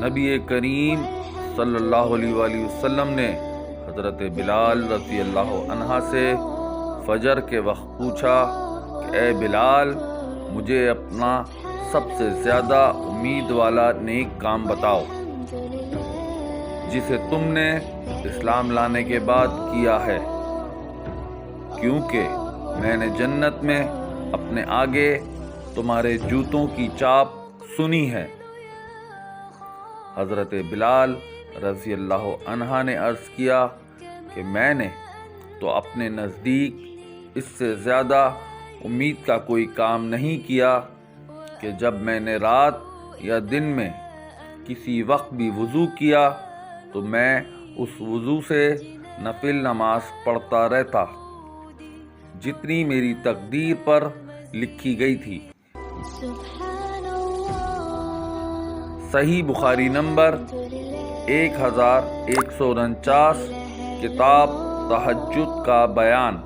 نبی کریم صلی اللہ علیہ وآلہ وسلم نے حضرت بلال رضی اللہ عنہ سے فجر کے وقت پوچھا کہ اے بلال، مجھے اپنا سب سے زیادہ امید والا نیک کام بتاؤ جسے تم نے اسلام لانے کے بعد کیا ہے، کیونکہ میں نے جنت میں اپنے آگے تمہارے جوتوں کی چاپ سنی ہے۔ حضرت بلال رضی اللہ عنہ نے عرض کیا کہ میں نے تو اپنے نزدیک اس سے زیادہ امید کا کوئی کام نہیں کیا کہ جب میں نے رات یا دن میں کسی وقت بھی وضو کیا تو میں اس وضو سے نفل نماز پڑھتا رہتا جتنی میری تقدیر پر لکھی گئی تھی۔ صحیح بخاری نمبر 1149، کتاب تہجد کا بیان۔